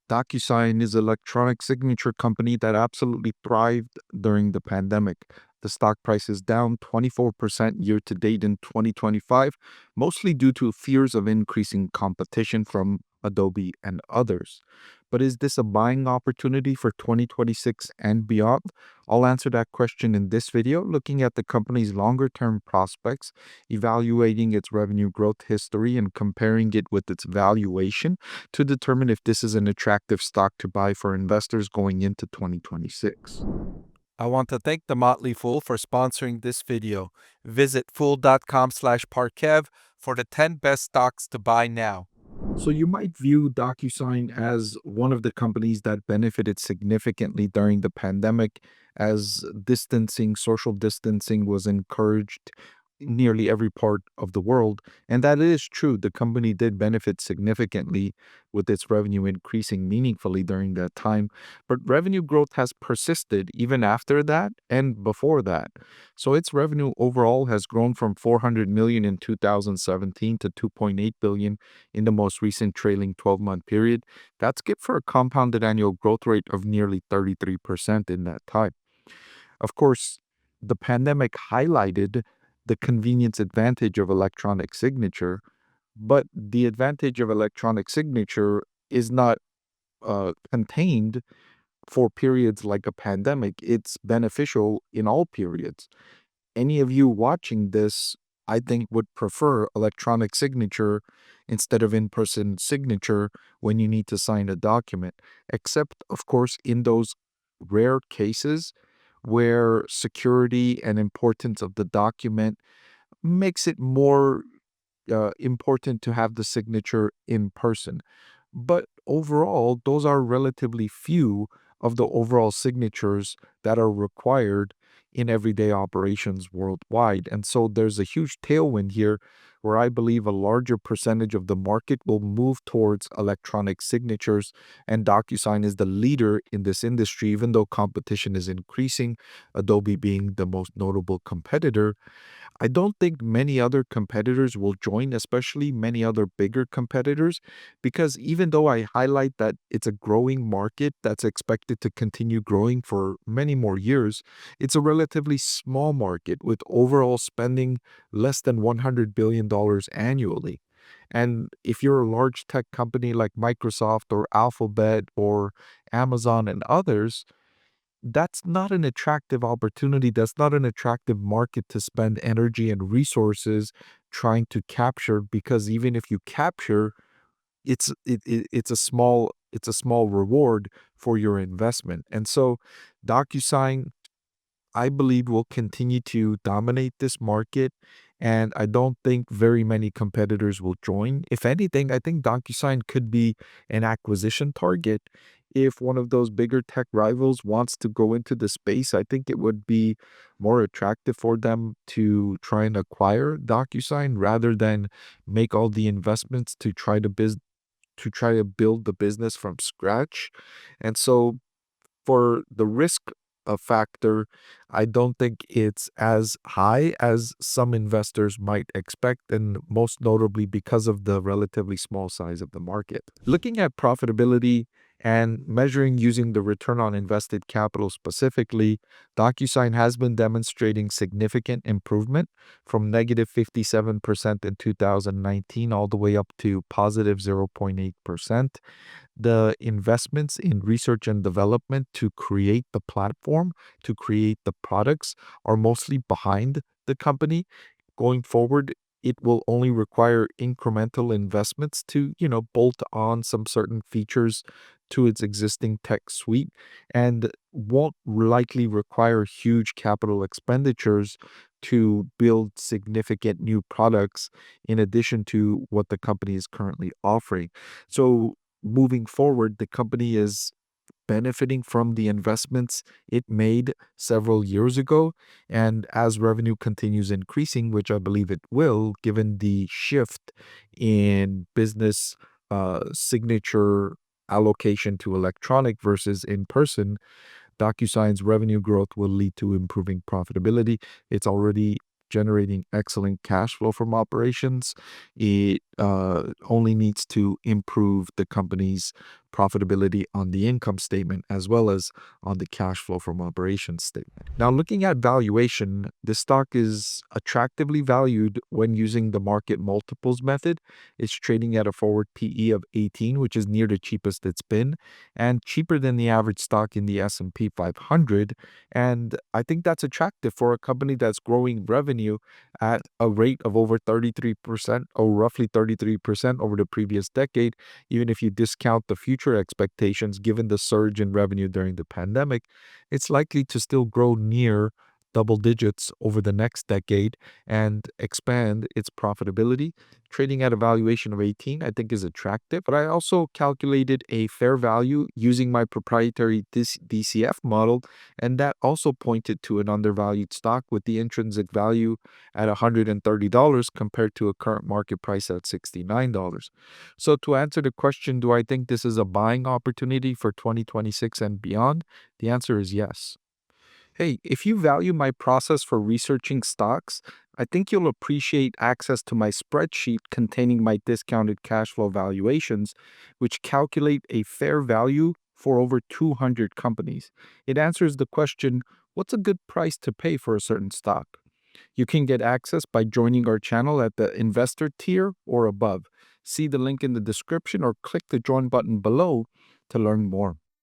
Docusign is an electronic signature company that absolutely thrived during the pandemic. The stock price is down 24% year to date in 2025, mostly due to fears of increasing competition from Adobe and others. But is this a buying opportunity for 2026 and beyond? I'll answer that question in this video, looking at the company's longer term prospects, evaluating its revenue growth history, and comparing it with its valuation to determine if this is an attractive stock to buy for investors going into 2026. I want to thank the Motley Fool for sponsoring this video. Visit fool.com/parkev for the 10 best stocks to buy now. So you might view DocuSign as one of the companies that benefited significantly during the pandemic as social distancing was encouraged in nearly every part of the world. And that is true. The company did benefit significantly with its revenue increasing meaningfully during that time. But revenue growth has persisted even after that and before that. So its revenue overall has grown from 400 million in 2017 to 2.8 billion in the most recent trailing 12-month period. That's good for a compounded annual growth rate of nearly 33% in that time. Of course, the pandemic highlighted the convenience advantage of electronic signature, but the advantage of electronic signature is not contained for periods like a pandemic. It's beneficial in all periods. Any of you watching this, I think, would prefer electronic signature instead of in person signature when you need to sign a document, except, of course, in those rare cases where security and importance of the document makes it more important to have the signature in person. But overall, those are relatively few of the overall signatures that are required in everyday operations worldwide. And so there's a huge tailwind here where I believe a larger percentage of the market will move towards electronic signatures. And DocuSign is the leader in this industry, even though competition is increasing, Adobe being the most notable competitor. I don't think many other competitors will join, especially many other bigger competitors, because even though I highlight that it's a growing market that's expected to continue growing for many more years, it's a relatively small market with overall spending less than $100 billion annually. And if you're a large tech company like Microsoft or Alphabet or Amazon and others, that's not an attractive opportunity. That's not an attractive market to spend energy and resources trying to capture, because even if you capture, it's a small reward for your investment. And so DocuSign, I believe, will continue to dominate this market, and I don't think very many competitors will join. If anything, I think DocuSign could be an acquisition target. If one of those bigger tech rivals wants to go into the space, I think it would be more attractive for them to try and acquire DocuSign rather than make all the investments to try to build the business from scratch. And so for the risk factor, I don't think it's as high as some investors might expect, and most notably because of the relatively small size of the market. Looking at profitability and measuring using the return on invested capital specifically, DocuSign has been demonstrating significant improvement from negative 57% in 2019 all the way up to positive 0.8%. The investments in research and development to create the platform, to create the products, are mostly behind the company. Going forward, it will only require incremental investments to, bolt on some certain features to its existing tech suite, and won't likely require huge capital expenditures to build significant new products in addition to what the company is currently offering. So moving forward, the company is benefiting from the investments it made several years ago. And as revenue continues increasing, which I believe it will, given the shift in business signature allocation to electronic versus in person, DocuSign's revenue growth will lead to improving profitability. It's already generating excellent cash flow from operations. It only needs to improve the company's profitability on the income statement as well as on the cash flow from operations statement. Now, looking at valuation, the stock is attractively valued when using the market multiples method. It's trading at a forward PE of 18, which is near the cheapest it's been, and cheaper than the average stock in the S&P 500. And I think that's attractive for a company that's growing revenue at a rate of over 33% or roughly 33% over the previous decade. Even if you discount the future expectations given the surge in revenue during the pandemic, it's likely to still grow near double digits over the next decade and expand its profitability. Trading at a valuation of 18, I think, is attractive, but I also calculated a fair value using my proprietary DCF model, and that also pointed to an undervalued stock with the intrinsic value at $130 compared to a current market price at $69. So to answer the question, do I think this is a buying opportunity for 2026 and beyond? The answer is yes. Hey, if you value my process for researching stocks, I think you'll appreciate access to my spreadsheet containing my discounted cash flow valuations, which calculate a fair value for over 200 companies. It answers the question, what's a good price to pay for a certain stock? You can get access by joining our channel at the investor tier or above. See the link in the description or click the join button below to learn more.